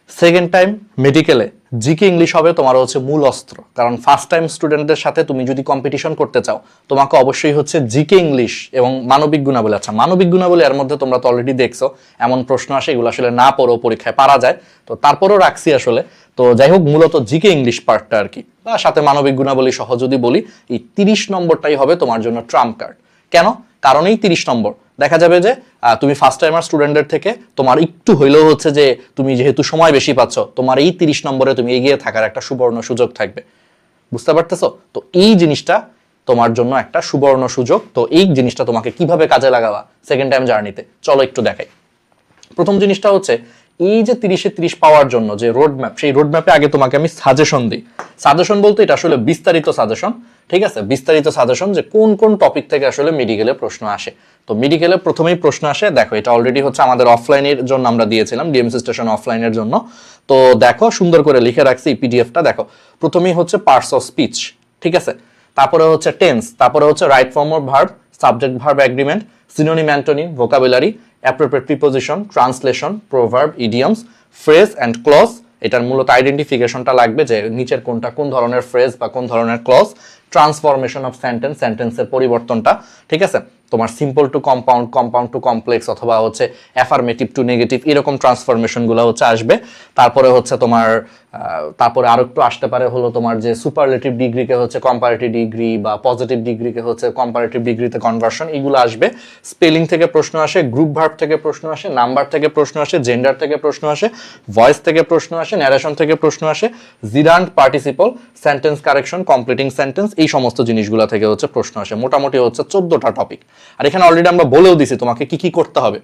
Second time মেডিকেলে GK English হবে তোমার হচ্ছে মূল অস্ত্র, কারণ ফার্স্ট টাইম স্টুডেন্টদের সাথে তুমি যদি কম্পিটিশন করতে চাও তোমাকে অবশ্যই হচ্ছে জিকে ইংলিশ এবং মানবিক গুণাবলী। আচ্ছা, মানবিক গুণাবলী এর মধ্যে তোমরা তো অলরেডি দেখছো এমন প্রশ্ন আসে, এগুলো আসলে না পড়েও পরীক্ষায় পারা যায়, তো তারপরেও রাখছি আসলে। তো যাই হোক, মূলত জিকে ইংলিশ পার্টটা আর কি, বা সাথে মানবিক গুণাবলী সহ যদি বলি, এই 30 নম্বরটাই হবে তোমার জন্য ট্রাম্প কার্ড। কেন? কারণ এই 30 নম্বর দেখা যাবে যে তুমি ফার্স্ট টাইমার স্টুডেন্টদের থেকে তোমার একটু হইলেও হচ্ছে যে তুমি যেহেতু সময় বেশি পাচ্ছ, তোমার এই 30 নম্বরে তুমি এগিয়ে থাকার একটা সুবর্ণ সুযোগ থাকবে। বুঝতে পারতেছো? তো এই জিনিসটা তোমার জন্য একটা সুবর্ণ সুযোগ। তো এই জিনিসটা তোমাকে কিভাবে কাজে লাগাবা সেকেন্ড টাইম জার্নিতে, চলো একটু দেখাই। প্রথম জিনিসটা হচ্ছে এই যে 30-এ 30 পাওয়ার জন্য যে রোড ম্যাপ, সেই রোড ম্যাপে আগে তোমাকে আমি সাজেশন দিই। সাজেশন বলতে এটা আসলে বিস্তারিত সাজেশন, ঠিক আছে? বিস্তারিত সাজেশন যে কোন কোন টপিক থেকে আসলে মেডিকেলে প্রশ্ন আসে। তো মেডিকেলে প্রথমেই প্রশ্ন আসে, দেখো এটা অলরেডি হচ্ছে আমাদের অফলাইনের জন্য আমরা দিয়েছিলাম, ডিএমসি স্টেশন অফলাইনের জন্য। তো দেখো সুন্দর করে লিখে রাখছি এই পিডিএফটা। দেখো প্রথমেই হচ্ছে পার্টস অফ স্পিচ, ঠিক আছে? তারপরে হচ্ছে টেন্স, তারপরে হচ্ছে right form of verb, subject verb agreement, synonym antonym, vocabulary, appropriate preposition, translation, proverb, idioms, phrase and clause. এটার মূলত আইডেন্টিফিকেশনটা লাগবে যে নিচের কোনটা কোন ধরনের ফ্রেজ বা কোন ধরনের ক্লজ, ট্রান্সফরমেশন অফ সেন্টেন্স, সেন্টেন্সের পরিবর্তনটা, ঠিক আছে? তোমার simple to compound, compound to complex, অথবা হচ্ছে অ্যাফার্মেটিভ টু নেগেটিভ, এরকম ট্রান্সফরমেশনগুলো হচ্ছে আসবে। তারপরে হচ্ছে তোমার তারপরে আরো একটু আসতে পারে হলো তোমার যে সুপারলেটিভ ডিগ্রিকে হচ্ছে কম্পারেটিভ ডিগ্রি, বা পজিটিভ ডিগ্রিকে হচ্ছে কম্পারেটিভ ডিগ্রিতে কনভার্সন, এগুলো আসবে। স্পেলিং থেকে প্রশ্ন আসে, গ্রুপ ভার্ব থেকে প্রশ্ন আসে, নাম্বার থেকে প্রশ্ন আসে, জেন্ডার থেকে প্রশ্ন আসে, ভয়েস থেকে প্রশ্ন আসে, ন্যারেশন থেকে প্রশ্ন আসে, gerund participle, sentence correction, completing sentence, এই সমস্ত জিনিসগুলো থেকে হচ্ছে প্রশ্ন আসে। মোটামুটি হচ্ছে 14টা টপিক। আর এখানে অলরেডি আমরা বলেও দিছি তোমাকে কি কি করতে হবে।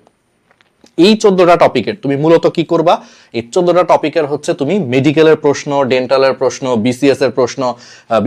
এই 14টা টপিকের তুমি মূলত কি করবা, এই 14টা টপিকের হচ্ছে তুমি মেডিকেলের প্রশ্ন, ডেন্টালের প্রশ্ন, বিসিএস এর প্রশ্ন,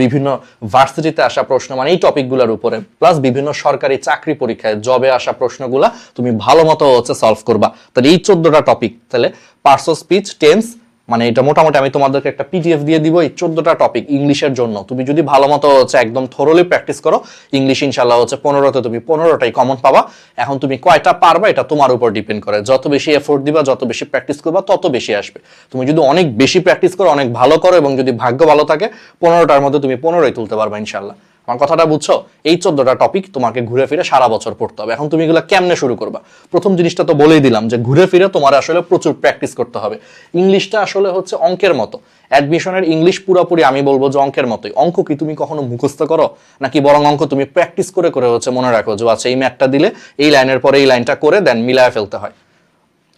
বিভিন্ন ভার্সিটিতে আসা প্রশ্ন, মানে এই টপিকগুলোর উপরে, প্লাস বিভিন্ন সরকারি চাকরি পরীক্ষায় জবে আসা প্রশ্নগুলা তুমি ভালো মতো হচ্ছে সলভ করবা। তাহলে এই 14টা টপিক, তাহলে পার্টস অফ স্পিচ, টেন্স, মানে এটা মোটামুটি আমি তোমাদেরকে একটা পিডিএফ দিয়ে দিব। এই 14টা টপিক ইংলিশের জন্য তুমি যদি ভালো মতো হচ্ছে একদম থরলি প্র্যাকটিস করো, ইংলিশ ইনশাল্লাহ হচ্ছে 15তে তুমি 15টাই কমন পাবা। এখন তুমি কয়টা পারবা এটা তোমার উপর ডিপেন্ড করে। যত বেশি এফোর্ট দিবা, যত বেশি প্র্যাকটিস করবা, তত বেশি আসবে। তুমি যদি অনেক বেশি প্র্যাকটিস করো, অনেক ভালো করো, এবং যদি ভাগ্য ভালো থাকে 15টার মধ্যে তুমি 15ই তুলতে পারবা ইনশাল্লাহ। আমার কথাটা বুঝছো? এই 14টা টপিক তোমাকে ঘুরে ফিরে সারা বছর পড়তে হবে। এখন তুমি এগুলো কেমনে শুরু করবা? প্রথম জিনিসটা তো বলেই দিলাম যে ঘুরে ফিরে তোমার আসলে প্রচুর প্র্যাকটিস করতে হবে। ইংলিশটা আসলে হচ্ছে অঙ্কের মতো। অ্যাডমিশনের ইংলিশ পুরোপুরি আমি বলবো যে অঙ্কের মতোই। অঙ্ক কি তুমি কখনো মুখস্থ করো নাকি বরং অঙ্ক তুমি প্র্যাকটিস করে করে হচ্ছে মনে রাখো যে আচ্ছা এই ম্যাথটা দিলে এই লাইনের পরে এই লাইনটা করে দেন মিলায় ফেলতে হয়?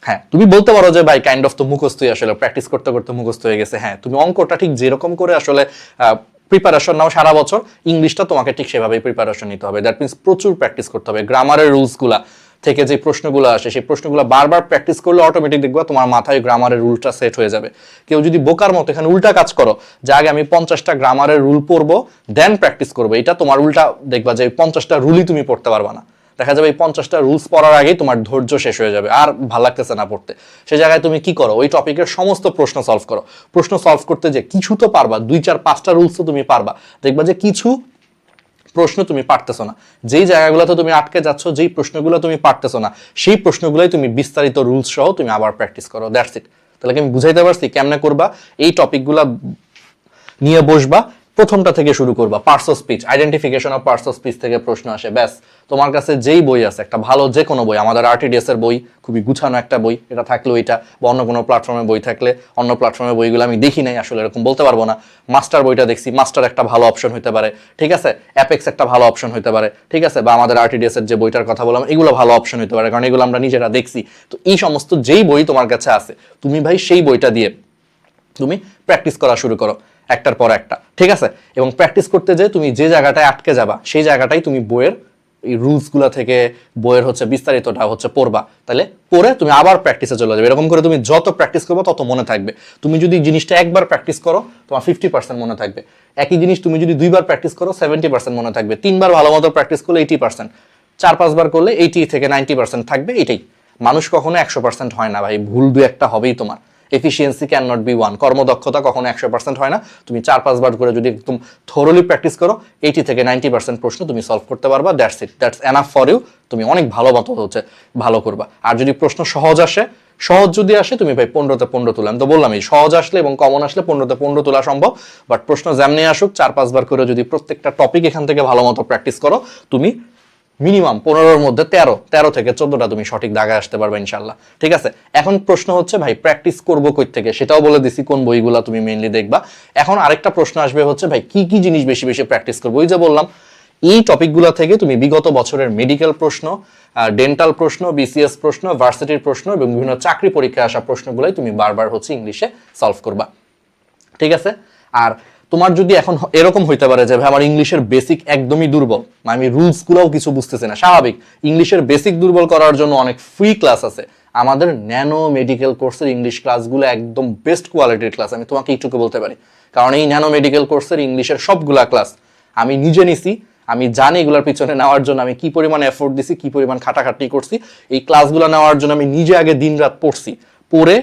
হ্যাঁ, তুমি বলতে পারো যে ভাই কাইন্ড অফ তো মুখস্থই, আসলে প্র্যাকটিস করতে করতে মুখস্থ হয়ে গেছে। হ্যাঁ, তুমি অঙ্কটা ঠিক যেরকম করে আসলে প্রিপারেশন নাও সারা বছর, ইংলিশটা তোমাকে ঠিক সেভাবেই প্রিপারেশন নিতে হবে। দ্যাট মিনস প্রচুর প্র্যাকটিস করতে হবে। গ্রামারের রুলসগুলা থেকে যে প্রশ্নগুলো আসে, সেই প্রশ্নগুলো বারবার প্র্যাকটিস করলে অটোমেটিক দেখবা তোমার মাথায় গ্রামারের রুলটা সেট হয়ে যাবে। কেউ যদি বোকার মতো এখানে উল্টা কাজ করো, যে আগে আমি 50টা গ্রামারের রুল পড়বো দেন প্র্যাকটিস করবো, এটা তোমার উল্টা দেখবা যে 50টা রুলই তুমি পড়তে পারবা না। দেখা যাবে এই 50টা রুলস পড়ার আগেই তোমার ধৈর্য শেষ হয়ে যাবে, আর ভালো লাগতেছে না পড়তে। সেই জায়গায় তুমি কি করো, ওই টপিকের সমস্ত প্রশ্ন সলভ করো। প্রশ্ন সলভ করতে যে কিছু তো পারবা, 2-4-5টা রুলস তো তুমি পারবা। দেখবা যে কিছু প্রশ্ন তুমি পারতেছো না, যেই জায়গাগুলোতে তুমি আটকে যাচ্ছ, যেই প্রশ্নগুলো তুমি পারতেছো না, সেই প্রশ্নগুলোই তুমি বিস্তারিত রুলস সহ তুমি আবার প্র্যাকটিস করো। That's it. তাহলে কি আমি বুঝাইতে পারছি কেমনে করবা? এই টপিকগুলো নিয়ে বসবা, প্রথমটা থেকে শুরু করবা। Parts of speech, identification of parts of speech থেকে প্রশ্ন আসে। ব্যাস, তোমার কাছে যেই বই আছে, একটা ভালো যে কোনো বই, আমাদের আরটিডিএস এর বই খুবই গুছানো একটা বই, এটা থাকলে ওইটা, বা অন্য কোনো প্ল্যাটফর্মে বই থাকলে, অন্য প্ল্যাটফর্মে বইগুলো আমি দেখি নাই আসলে, এরকম বলতে পারবো না। মাস্টার বইটা দেখছি, মাস্টার একটা ভালো অপশন হতে পারে, ঠিক আছে? অ্যাপেক্স একটা ভালো অপশন হতে পারে, ঠিক আছে? বা আমাদের আরটিডিএস এর যে বইটার কথা বললাম, এগুলো ভালো অপশন হতে পারে, কারণ এগুলো আমরা নিজেরা দেখছি। তো এই সমস্ত যেই বই তোমার কাছে আছে, তুমি ভাই সেই বইটা দিয়ে তুমি প্র্যাকটিস করা শুরু করো, একটার পর একটা, ঠিক আছে? এবং প্র্যাকটিস করতে যে তুমি যে জায়গাটায় আটকে যাবা, সেই জায়গাটাই তুমি বইয়ের এই রুলসগুলো থেকে বইয়ের হচ্ছে বিস্তারিতটা হচ্ছে পড়বা। তাহলে পড়ে তুমি আবার প্র্যাকটিসে চলে যাবে। এরকম করে তুমি যত প্র্যাকটিস করবে তত মনে থাকবে। তুমি যদি জিনিসটা একবার প্র্যাকটিস করো, তোমার 50% মনে থাকবে। একই জিনিস তুমি যদি 2বার প্র্যাকটিস করো, 70% মনে থাকবে। 3বার ভালো মতো প্র্যাকটিস করলে 80%, 4-5বার করলে 80 থেকে 90% থাকবে। এটাই, মানুষ কখনো 100% হয় না ভাই, ভুল 2-1টা হবেই তোমার। এফিসিয়েন্সি ক্যান নট বি 1, কর্মদক্ষতা কখনো 100% হয় না। তুমি 4-5বার করে যদি একদম থরলি প্র্যাকটিস করো, 80 থেকে 90% প্রশ্ন তুমি সলভ করতে পারবা। That's it, that's enough for you. তুমি অনেক ভালো মতো হচ্ছে ভালো করবা। আর যদি প্রশ্ন সহজ আসে, সহজ যদি আসে তুমি ভাই 15তে 15 তুলে, আমি তো বললাম এই সহজ আসলে এবং কমন আসলে 15তে 15 তোলা সম্ভব, বাট প্রশ্ন যেমনি আসুক 4-5 বার করে যদি প্রত্যেকটা টপিক এখান থেকে ভালো মতো প্র্যাকটিস করো, তুমি মিনিমাম 15-র মধ্যে 13 থেকে 14টা তুমি সঠিক দাগায় আসতে পারবে ইনশাল্লাহ। ঠিক আছে, এখন প্রশ্ন হচ্ছে ভাই প্র্যাকটিস করবো কই থেকে, সেটাও বলে দিছি কোন বইগুলা তুমি মেইনলি দেখবা। এখন আরেকটা প্রশ্ন আসবে হচ্ছে ভাই কি কি জিনিস বেশি বেশি প্র্যাকটিস করবো, ওই যে বললাম এই টপিকগুলো থেকে তুমি বিগত বছরের মেডিকেল প্রশ্ন, ডেন্টাল প্রশ্ন, বিসিএস প্রশ্ন, ভার্সিটির প্রশ্ন এবং বিভিন্ন চাকরি পরীক্ষায় আসা প্রশ্নগুলাই তুমি বারবার হচ্ছে ইংলিশে সলভ করবা। ঠিক আছে, আর তোমার যদি এখন এরকম হইতে পারে যে ভাই আমার ইংলিশের বেসিক একদমই দুর্বল, আমি রুলস গুলাও কিছু বুঝতেছি না, স্বাভাবিক, ইংলিশের বেসিক দুর্বল করার জন্য অনেক ফ্রি ক্লাস আছে। আমাদের ন্যানো মেডিকেল কোর্সের ইংলিশ ক্লাসগুলো একদম বেস্ট কোয়ালিটির ক্লাস, আমি তোমাকে এইটুকু বলতে পারি, কারণ এই ন্যানো মেডিকেল কোর্সের ইংলিশের সবগুলা ক্লাস আমি নিজে নিছি, আমি জানি এগুলোর পিছনে নেওয়ার জন্য আমি কি পরিমাণ এফোর্ট দিছি, কি পরিমাণ খাটাখাটি করছি। এই ক্লাসগুলো নেওয়ার জন্য আমি নিজে আগে দিনরাত পড়ছি, পড়ে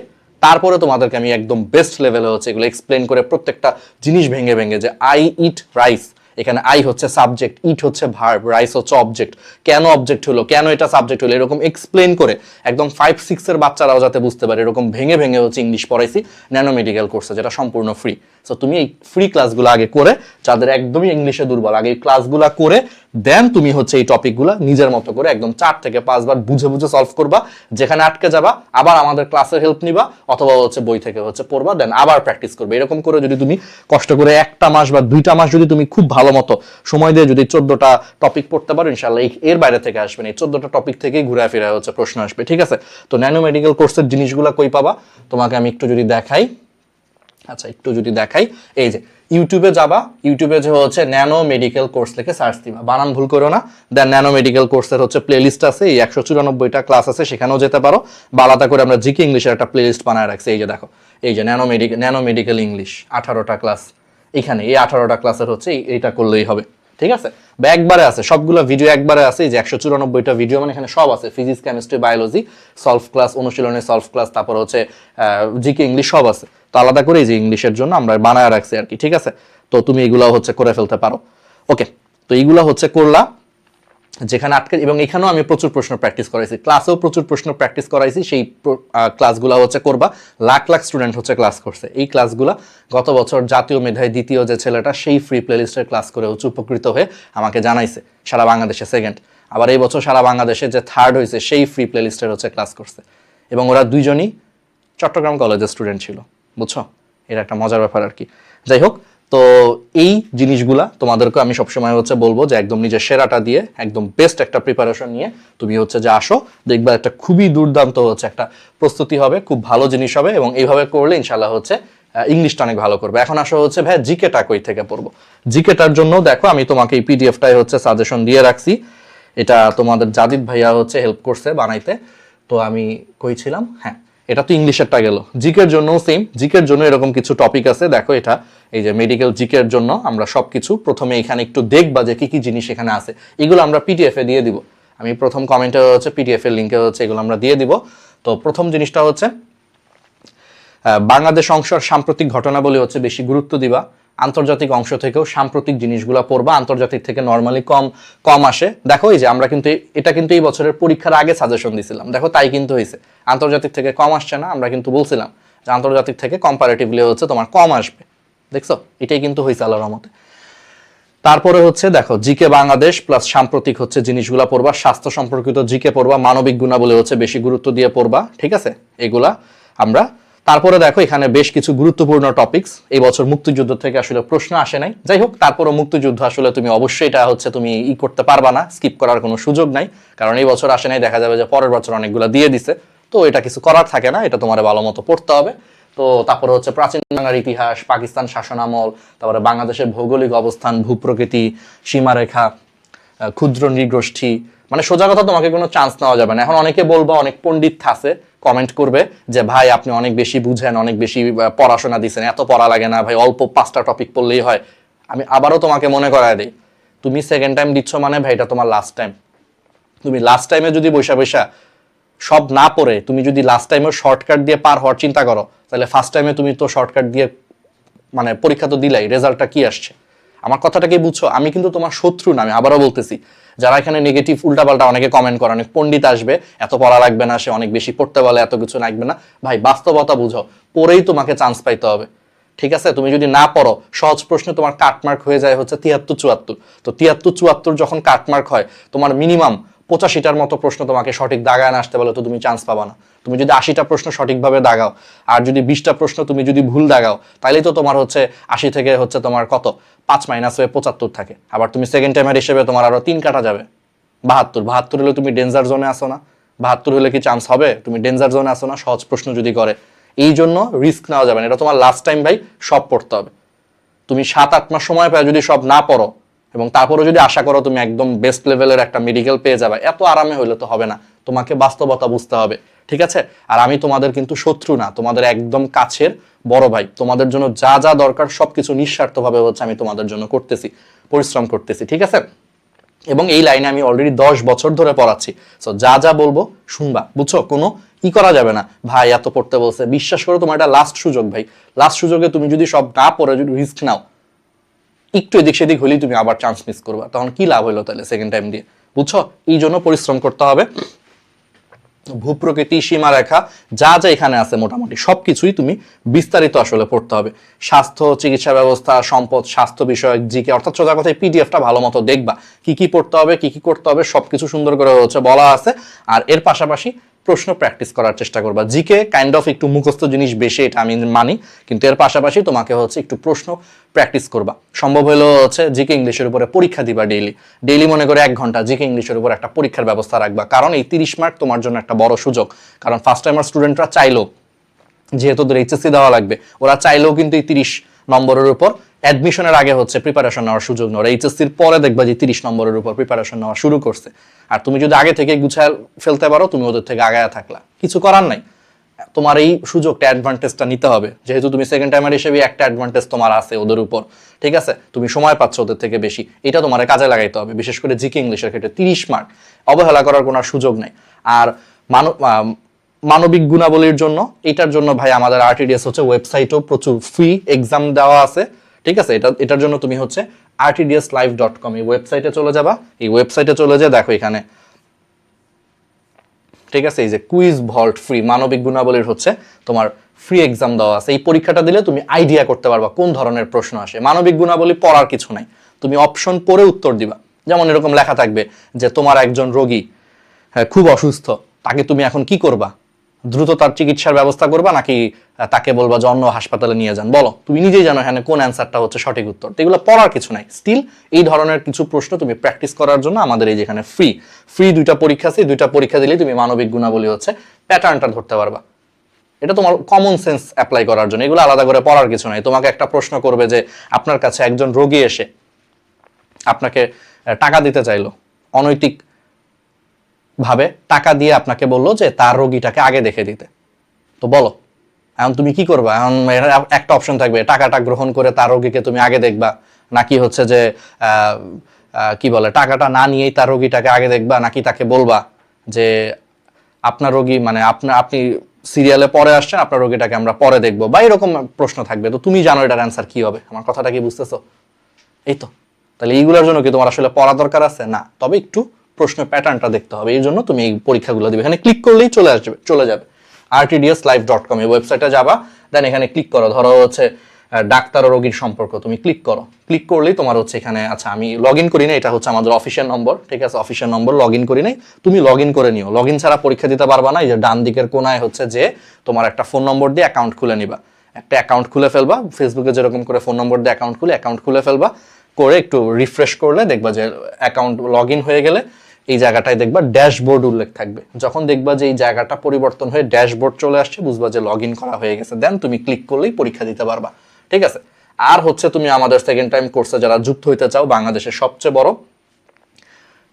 তারপরে তোমাদেরকে আমি একদম বেস্ট লেভেলে হচ্ছে এগুলো এক্সপ্লেন করে প্রত্যেকটা জিনিস ভেঙে ভেঙে, যে আই ইট রাইস, এখানে আই হচ্ছে সাবজেক্ট, ইট হচ্ছে ভার্ব, রাইস হচ্ছে অবজেক্ট, কেন অবজেক্ট হলো, কেন এটা সাবজেক্ট হলো, এরকম এক্সপ্লেন করে একদম 5-6 এর বাচ্চারাও যাতে বুঝতে পারে এরকম ভেঙে ভেঙে হচ্ছে ইংলিশ পড়াইছি ন্যানো মেডিকেল কোর্সে, যেটা সম্পূর্ণ ফ্রি। সো তুমি এই ফ্রি ক্লাসগুলো আগে করে, যাদের একদমই ইংলিশে দুর্বল, আগে এই ক্লাসগুলো করে দেন তুমি হচ্ছে এই টপিকগুলো নিজের মতো করে একদম 4 থেকে 5 বার বুঝে বুঝে সলভ করবা। যেখানে আটকে যাবা আবার আমাদের ক্লাসের হেল্প নিবা, অথবা হচ্ছে বই থেকে হচ্ছে পড়বা, দেন আবার প্র্যাকটিস করবে। এরকম করে যদি তুমি কষ্ট করে 1টা মাস বা 2টা মাস যদি তুমি খুব ভালো মতো সময় দিয়ে যদি 14টা টপিক পড়তে পারো, ইনশাআল্লাহ এর বাইরে থেকে আসবে না, এই 14টা টপিক থেকেই ঘুরে ফিরে হচ্ছে প্রশ্ন আসবে। ঠিক আছে, তো ন্যানো মেডিকেল কোর্সের জিনিসগুলো কই পাবা তোমাকে আমি একটু যদি দেখাই, আচ্ছা একটু যদি দেখাই, এই যে ইউটিউবে যাবা, ইউটিউবে যে হচ্ছে ন্যানো মেডিকেল কোর্স লিখে সার্চ দিবা, বানান ভুল করো না, দেন ন্যানো মেডিকেল কোর্সের হচ্ছে প্লেলিস্ট আছে, এই 194টা ক্লাস আছে, সেখানেও যেতে পারো, বা আলাদা করে আমরা জিকে ইংলিশের একটা প্লেলিস্ট বানায় রাখছি। এই যে দেখো, এই যে ন্যানো মেডিকেল ইংলিশ 18টা ক্লাস, এখানে এই 18টা ক্লাসের হচ্ছে এইটা করলেই হবে। ঠিক আছে, বা একবারে আছে সবগুলো ভিডিও, একবারে আছে, এই যে 194টা ভিডিও, মানে এখানে সব আছে, physics, chemistry, biology solve class, অনুশীলনের সলভ ক্লাস, তারপর হচ্ছে জিকে ইংলিশ সব আছে। তো আলাদা করে এই যে ইংলিশের জন্য আমরা বানায় রাখছি আর কি। ঠিক আছে, তো তুমি এগুলো হচ্ছে করে ফেলতে পারো। ওকে, তো এইগুলো হচ্ছে করলা যেখানে আটকে, এবং এখানেও আমি প্রচুর প্রশ্ন প্র্যাকটিস করাইছি, ক্লাসেও প্রচুর প্রশ্ন প্র্যাকটিস করাইছি, সেই ক্লাসগুলো হচ্ছে করবা। লাখ লাখ স্টুডেন্ট হচ্ছে ক্লাস করছে এই ক্লাসগুলো, গত বছর জাতীয় মেধায় দ্বিতীয় যে ছেলেটা, সেই ফ্রি প্লেলিস্টের ক্লাস করে হচ্ছে উপকৃত হয়ে আমাকে জানাইছে, সারা বাংলাদেশে সেকেন্ড। আবার এই বছর সারা বাংলাদেশে যে থার্ড হয়েছে, সেই ফ্রি প্লেলিস্টের হচ্ছে ক্লাস করছে, এবং ওরা দুইজনই চট্টগ্রাম কলেজের স্টুডেন্ট ছিল, বুঝছো, এটা একটা মজার ব্যাপার আর কি। যাই হোক, তো এই জিনিসগুলা তোমাদেরকে আমি সবসময় হচ্ছে বলবো যে একদম নিজের সেরাটা দিয়ে একদম বেস্ট একটা প্রিপারেশন নিয়ে তুমি হচ্ছে যে আসো, দেখবা একটা খুবই দুর্দান্ত হচ্ছে একটা প্রস্তুতি হবে, খুব ভালো জিনিস হবে, এবং এইভাবে করলে ইনশাল্লাহ হচ্ছে ইংলিশটা অনেক ভালো করবে। এখন আসো হচ্ছে ভাই জিকেটা কই থেকে পড়বো, জিকেটার জন্য দেখো আমি তোমাকে এই পিডিএফটাই হচ্ছে সাজেশন দিয়ে রাখছি, এটা তোমাদের জাদিদ ভাইয়া হচ্ছে হেল্প করছে বানাইতে। তো আমি কইছিলাম, হ্যাঁ এটা তো ইংলিশেরটা গেল, জিকের জন্য সেম, জিকের জন্য এরকম কিছু টপিক আছে, দেখো এটা এই যে মেডিকেল জিকের জন্য আমরা সবকিছু প্রথমে এখানে একটু দেখবা যে কি কি জিনিস এখানে আছে, এগুলো আমরা পিডিএফ এ দিয়ে দিব, আমি প্রথম কমেন্টে হচ্ছে পিডিএফ এর লিঙ্কে হচ্ছে এগুলো আমরা দিয়ে দিব। তো প্রথম জিনিসটা হচ্ছে বাংলাদেশ অংশের সাম্প্রতিক ঘটনাবলী হচ্ছে বেশি গুরুত্ব দিবা, আন্তর্জাতিক অংশ থেকেও সাম্প্রতিক জিনিসগুলো পড়বা, আন্তর্জাতিক থেকে নর্মালি কম কম আসে। দেখো এই যে আমরা কিন্তু এটা কিন্তু এই বছরের পরীক্ষার আগে সাজেশন দিছিলাম, দেখো তাই কিন্তু হয়েছে, আন্তর্জাতিক থেকে কম আসছে না, আমরা কিন্তু বলছিলাম যে আন্তর্জাতিক থেকে কম্পারেটিভলি হচ্ছে তোমার কম আসবে, দেখছো এটাই কিন্তু হয়েছে আল্লাহর রহমতে। তারপরে হচ্ছে দেখো জিকে বাংলাদেশ প্লাস সাম্প্রতিক হচ্ছে জিনিসগুলা পড়বা, স্বাস্থ্য সম্পর্কিত জিকে পড়বা, মানবিক গুণাবলী হচ্ছে বেশি গুরুত্ব দিয়ে পড়বা। ঠিক আছে, এগুলা আমরা তারপরে দেখো এখানে বেশ কিছু গুরুত্বপূর্ণ টপিকস, এই বছর মুক্তিযুদ্ধ থেকে আসলে প্রশ্ন আসে নাই, যাই হোক তারপরে মুক্তিযুদ্ধ আসলে তুমি অবশ্যই এটা হচ্ছে তুমি করতে পারবা না, স্কিপ করার কোনো সুযোগ নাই, কারণ এই বছর আসে নাই, দেখা যাবে যে পরের বছর অনেকগুলো দিয়ে দিছে, তো এটা কিছু করার থাকে না, এটা তোমার ভালো মতো পড়তে হবে। তো তারপরে হচ্ছে প্রাচীন বাংলার ইতিহাস, পাকিস্তান শাসন আমল, তারপরে বাংলাদেশের ভৌগোলিক অবস্থান, ভূপ্রকৃতি, সীমারেখা, ক্ষুদ্র নৃগোষ্ঠী, মানে সোজা কথা তোমাকে কোনো চান্স নেওয়া যাবে না। এখন অনেকে বলবো, অনেক পণ্ডিত আছে কমেন্ট করবে যে ভাই আপনি অনেক বেশি বুঝেন, অনেক বেশি পড়াশোনা দিচ্ছেন, এত পড়া লাগে না ভাই, অল্প 5টা টপিক পড়লেই হয়। আমি আবারও তোমাকে মনে করায় দিই, তুমি সেকেন্ড টাইম দিচ্ছ মানে ভাই এটা তোমার লাস্ট টাইম, তুমি লাস্ট টাইমে যদি বৈশা বৈশা সব না পড়ে তুমি যদি লাস্ট টাইমে শর্টকাট দিয়ে পার হওয়ার চিন্তা করো, তাহলে ফার্স্ট টাইমে তুমি তো শর্টকাট দিয়ে মানে পরীক্ষা তো দিলাই, রেজাল্টটা কি আসছে? আমার কথাটা কি বুঝছো? আমি কিন্তু তোমার শত্রু না, আমি আবারও বলতেছি। যারা এখানে নেগেটিভ উল্টাপাল্টা অনেকে কমেন্ট করে, অনেক পণ্ডিত আসবে, এত পড়া লাগবে না, সে অনেক বেশি পড়তে বলে, এত কিছু লাগবে না, ভাই বাস্তবতা বুঝো, পড়েই তোমাকে চান্স পাইতে হবে। ঠিক আছে, তুমি যদি না পড়ো, সহজ প্রশ্নে তোমার কাটমার্ক হয়ে যায় হচ্ছে 73-74। তো 73-74 যখন কাটমার্ক হয়, তোমার মিনিমাম 85টার মতো প্রশ্ন তোমাকে সঠিক দাগায় না আসতে বলে, তো তুমি চান্স পাবা না। তুমি যদি 80টা প্রশ্ন সঠিকভাবে দাগাও, আর যদি 20টা প্রশ্ন তুমি যদি ভুল দাগাও, তাইলেই তো তোমার হচ্ছে 80 থেকে হচ্ছে তোমার কত 5 মাইনাস হয়ে 75 থাকে। আবার তুমি সেকেন্ড টাইমের হিসেবে তোমার আরো 3 কাটা যাবে। 72 হলে তুমি ডেঞ্জার জোনে আসো না? 72 হলে কি চান্স হবে? তুমি ডেঞ্জার জোনে আসো না সহজ প্রশ্ন যদি করে। এই জন্য রিস্ক নেওয়া যাবে না, এটা তোমার লাস্ট টাইম ভাই, সব পড়তে হবে। তুমি 7-8 মাস সময় পায় যদি সব না পড়ো, এবং তারপরে যদি আশা করো তুমি একদম বেস্ট লেভেলের একটা মেডিকেল পেয়ে যাবে, এত আরামে হইলে তো হবে না, তোমাকে বাস্তবতা বুঝতে হবে। ঠিক আছে, আর আমি তোমাদের কিন্তু শত্রু না, তোমাদের একদম কাছের বড় ভাই। তোমাদের জন্য যা যা দরকার সবকিছু নিঃস্বার্থভাবে হচ্ছে আমি তোমাদের জন্য করতেছি, পরিশ্রম করতেছি। ঠিক আছে, এবং এই লাইনে আমি অলরেডি 10 বছর ধরে পড়াচ্ছি। সো যা যা বলবো শুনবা, বুঝছো? কোনো করা যাবে না ভাই এত পড়তে বলছে, বিশ্বাস করো তোমার এটা লাস্ট সুযোগ ভাই। লাস্ট সুযোগে তুমি যদি সব না পড়ে যদি রিস্ক নাও, একটু এদিক সেদিক হলেই তুমি আবার চান্স মিস করবা, তখন কি লাভ হলো তাহলে সেকেন্ড টাইম দিয়ে? বুঝছো? এই জন্য পরিশ্রম করতে হবে। ভূপ্রকৃতি, সীমারেখা, যা যা এখানে আছে মোটামুটি সবকিছুই তুমি বিস্তারিত আসলে পড়তে হবে। স্বাস্থ্য, চিকিৎসা ব্যবস্থা, সম্পদ, স্বাস্থ্য বিষয়ক জিকে, অর্থাৎ সোজা কথায় পিডিএফটা ভালো মতো দেখবা, কি কি পড়তে হবে, কি কি করতে হবে, সবকিছু সুন্দর করে হচ্ছে বলা আছে। আর এর পাশাপাশি প্রশ্ন প্র্যাকটিস করার চেষ্টা করবা। জিকে কাইন্ড অফ একটু মুখস্থ জিনিস বেশি, এটা আমি মানি, কিন্তু এর পাশাপাশি তোমাকে হচ্ছে একটু প্রশ্ন প্র্যাকটিস করবা। সম্ভব হলো হচ্ছে জিকে ইংলিশের উপরে পরীক্ষা দিবা ডেইলি মনে করে 1 ঘন্টা জিকে ইংলিশের উপর একটা পরীক্ষার ব্যবস্থা রাখবা, কারণ এই 30 মার্ক তোমার জন্য একটা বড় সুযোগ। কারণ ফার্স্ট টাইমার স্টুডেন্টরা চাইলো, যেহেতু ওদের এইচএসসি দেওয়া লাগবে, ওরা চাইলেও কিন্তু এই 30 নম্বরের উপর অ্যাডমিশনের আগে হচ্ছে প্রিপারেশন নেওয়ার সুযোগ নেই। ওরা এইচএসসির পরে দেখবা যে 30 নম্বরের উপর প্রিপারেশন নেওয়া শুরু করছে। আর তুমি যদি আগে থেকে গুছায় ফেলতে পারো, তুমি ওদের থেকে আগায়া থাকলা, কিছু করার নাই। তোমার এই সুযোগটা, অ্যাডভান্টেজটা নিতে হবে, যেহেতু তুমি সেকেন্ড টাইমার হিসেবে একটা অ্যাডভান্টেজ তোমার আছে ওদের উপর। ঠিক আছে, তুমি সময় পাচ্ছ ওদের থেকে বেশি, এটা তোমার কাজে লাগাইতে হবে। বিশেষ করে জিকে ইংলিশের ক্ষেত্রে 30 মার্ক অবহেলা করার কোনো সুযোগ নাই। আর মানবিক গুণাবলীর জন্য, এটার জন্য ভাই আমাদের আরটিডিএস হচ্ছে ওয়েবসাইটও প্রচুর ফ্রি এক্সাম দেওয়া আছে। ঠিক আছে, এটার জন্য তুমি হচ্ছে rtdslive.com এই ওয়েবসাইটে চলে যাবা। এই ওয়েবসাইটে চলে যেয়ে দেখো এখানে, ঠিক আছে, এই যে কুইজ ভল্ট ফ্রি মানবিক গুণাবলীর হচ্ছে তোমার ফ্রি এক্সাম দেওয়া আছে। এই পরীক্ষাটা দিলে তুমি আইডিয়া করতে পারবা কোন ধরনের প্রশ্ন আসে। মানবিক গুণাবলী পড়ার কিছু নাই, তুমি অপশন পড়ে উত্তর দিবা। যেমন এরকম লেখা থাকবে যে তোমার একজন রোগী খুব অসুস্থ, তাকে তুমি এখন কি করবা? দ্রুত তার চিকিৎসার ব্যবস্থা করবা, নাকি তাকে বলবা যে অন্য হাসপাতালে নিয়ে যান? বলো, তুমি নিজেই জানো এখানে কোন অ্যান্সারটা হচ্ছে সঠিক উত্তর। এগুলো পড়ার কিছু নাই। স্টিল এই ধরনের কিছু প্রশ্ন তুমি প্র্যাকটিস করার জন্য আমাদের এই যেখানে ফ্রি 2টা পরীক্ষা আছে, 2টা পরীক্ষা দিলেই তুমি মানবিক গুণাবলী হচ্ছে প্যাটার্নটা ধরতে পারবা। এটা তোমার কমন সেন্স অ্যাপ্লাই করার জন্য, এগুলো আলাদা করে পড়ার কিছু নাই। তোমাকে একটা প্রশ্ন করবে যে আপনার কাছে একজন রোগী এসে আপনাকে টাকা দিতে চাইলো, অনৈতিক ভাবে টাকা দিয়ে আপনাকে বললো যে তার রোগীটাকে আগে দেখে দিতে, তো বলো এখন তুমি কি করবা? এখন একটা অপশন থাকবে, টাকাটা গ্রহণ করে তার রোগীকে তুমি আগে দেখবা, নাকি হচ্ছে যে কি বলে টাকাটা না নিয়েই তার রোগীটাকে আগে দেখবা, নাকি তাকে বলবা যে আপনার রোগী মানে আপনি সিরিয়ালে পরে আসছেন, আপনার রোগীটাকে আমরা পরে দেখবো, বা এরকম প্রশ্ন থাকবে। তো তুমি জানো এটার অ্যান্সার কি হবে। আমার কথাটা কি বুঝতেছো? এই তো, তাহলে এইগুলোর জন্য কি তোমার আসলে পড়া দরকার আছে? না, তবে একটু প্রশ্ন প্যাটার্নটা দেখতে হবে। এই জন্য তুমি এই পরীক্ষাগুলো দিবে। এখানে ক্লিক করলেই চলে যাবে rtdslive.com এই ওয়েবসাইটে যাবা, দেন এখানে ক্লিক করো। ধরো হচ্ছে ডাক্তার ও রোগীর সম্পর্ক, তুমি ক্লিক করো। ক্লিক করলেই তোমার হচ্ছে এখানে, আচ্ছা আমি লগ ইন করি না, এটা হচ্ছে আমাদের অফিসিয়াল নম্বর। ঠিক আছে, অফিসিয়াল নম্বর, লগ ইন করি নাই, তুমি লগ ইন করে নিও। লগ ইন ছাড়া পরীক্ষা দিতে পারবা না। এই যে ডান দিকের কোনায় হচ্ছে যে তোমার একটা ফোন নম্বর দিয়ে অ্যাকাউন্ট খুলে নিবা, একটা অ্যাকাউন্ট খুলে ফেলবা। ফেসবুকে যেরকম করে ফোন নম্বর দিয়ে অ্যাকাউন্ট খুলে ফেলবা, করে একটু রিফ্রেশ করলে দেখবা যে অ্যাকাউন্ট লগ ইন হয়ে গেলে এই জায়গাটায় দেখবা ড্যাশবোর্ড উল্লেখ থাকবে। যখন দেখবা যে এই জায়গাটা পরিবর্তন হয়ে ড্যাশবোর্ড চলে আসছে, বুঝবা যে লগ ইন করা হয়ে গেছে। দেন তুমি ক্লিক করলেই পরীক্ষা দিতে পারবা। ঠিক আছে, আর হচ্ছে তুমি আমাদের সেকেন্ড টাইম কোর্সে যারা যুক্ত হইতে চাও, বাংলাদেশের সবচেয়ে বড়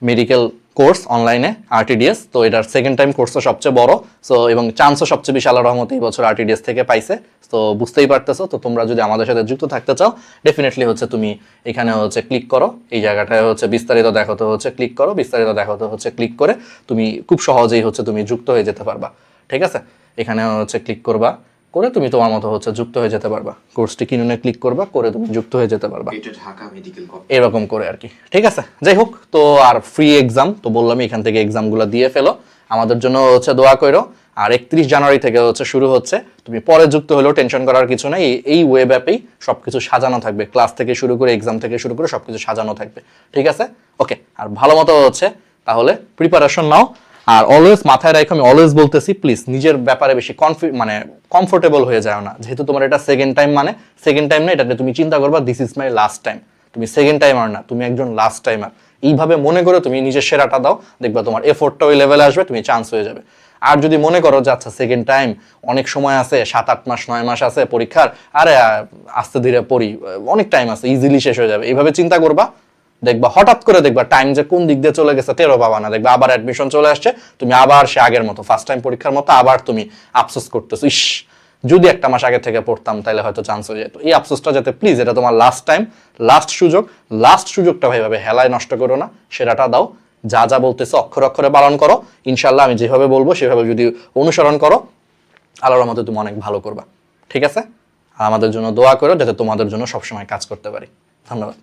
মেডিকেল কোর্স অনলাইনে আরটিডিএস, তো এটার সেকেন্ড টাইম কোর্সটা সবচেয়ে বড়। সো এবং চান্সও সবচেয়ে বেশি আল্লাহর রহমতে এই বছর আরটিডিএস থেকে পাইছে। তো বুঝতেই পারতেছো। তো তোমরা যদি আমাদের সাথে যুক্ত থাকতে চাও, ডেফিনেটলি হচ্ছে তুমি এখানে হচ্ছে ক্লিক করো। এই জায়গাটায় হচ্ছে বিস্তারিত দেখাতে হচ্ছে ক্লিক করো, বিস্তারিত দেখাতে হচ্ছে ক্লিক করে তুমি খুব সহজেই হচ্ছে তুমি যুক্ত হয়ে যেতে পারবা। ঠিক আছে, এখানে হচ্ছে ক্লিক করবা, করে তুমি তোমার মতো হচ্ছে যুক্ত হয়ে যেতে পারবা। কোর্সটি কিনুনে ক্লিক করবা, করে তুমি যুক্ত হয়ে যেতে পারবা, এটা ঢাকা মেডিকেল কলেজ এরকম করে আর কি। ঠিক আছে, যাই হোক, তো আর ফ্রি এক্সাম তো বললাম, এখান থেকে এক্সামগুলো দিয়ে ফেলো, আমাদের জন্য হচ্ছে দোয়া করো। আর 31 জানুয়ারি থেকে হচ্ছে শুরু হচ্ছে, তুমি পরে যুক্ত হলেও টেনশন করার কিছু নাই, এই ওয়েব অ্যাপেই সবকিছু সাজানো থাকবে, ক্লাস থেকে শুরু করে এক্সাম থেকে শুরু করে সবকিছু সাজানো থাকবে। ঠিক আছে, ওকে। আর ভালো মতো হচ্ছে তাহলে প্রিপারেশন নাও। আর অলওয়েজ মাথায় রাখো, আমি অলওয়েজ বলতেছি, প্লিজ নিজের ব্যাপারে বেশি মানে কমফোর্টেবল হয়ে যাও না, যেহেতু তোমার এটা সেকেন্ড টাইম, মানে সেকেন্ড টাইম না, এটা তুমি চিন্তা করবা this is my last time. তুমি সেকেন্ড টাইমার না, তুমি একজন লাস্ট টাইমার, এইভাবে মনে করে তুমি নিজের সেরাটা দাও, দেখবা তোমার এফোর্টটা ওই লেভেলে আসবে, তুমি চান্স হয়ে যাবে। আর যদি মনে করো যে আচ্ছা সেকেন্ড টাইম, অনেক সময় আছে, 7-8 মাস 9 মাস আছে পরীক্ষার, আরে আস্তে ধীরে পড়ি, অনেক টাইম আছে, ইজিলি শেষ হয়ে যাবে, এইভাবে চিন্তা করবা, দেখবা হঠাৎ করে দেখবা টাইম যে কোন দিক দিয়ে চলে গেছে টেরও পাবা না, দেখবা আবার অ্যাডমিশন চলে আসছে, তুমি আবার সে আগের মতো ফার্স্ট টাইম পরীক্ষার মতো আবার তুমি আফসোস করতেছো, ইস যদি একটা মাস আগে থেকে পড়তাম তাহলে হয়তো চান্স হয়ে যেত। এই আফসোসটা যাতে প্লিজ, এটা তোমার লাস্ট টাইম, লাস্ট সুযোগ, লাস্ট সুযোগটা ভাইভাবে হেলায় নষ্ট করো না, সেরাটা দাও, যা যা বলতেছে অক্ষরে অক্ষরে পালন করো, ইনশাল্লাহ আমি যেভাবে বলবো সেভাবে যদি অনুসরণ করো, আল্লাহর মতো তুমি অনেক ভালো করবা। ঠিক আছে, আমাদের জন্য দোয়া করো যাতে তোমাদের জন্য সবসময় কাজ করতে পারি। ধন্যবাদ।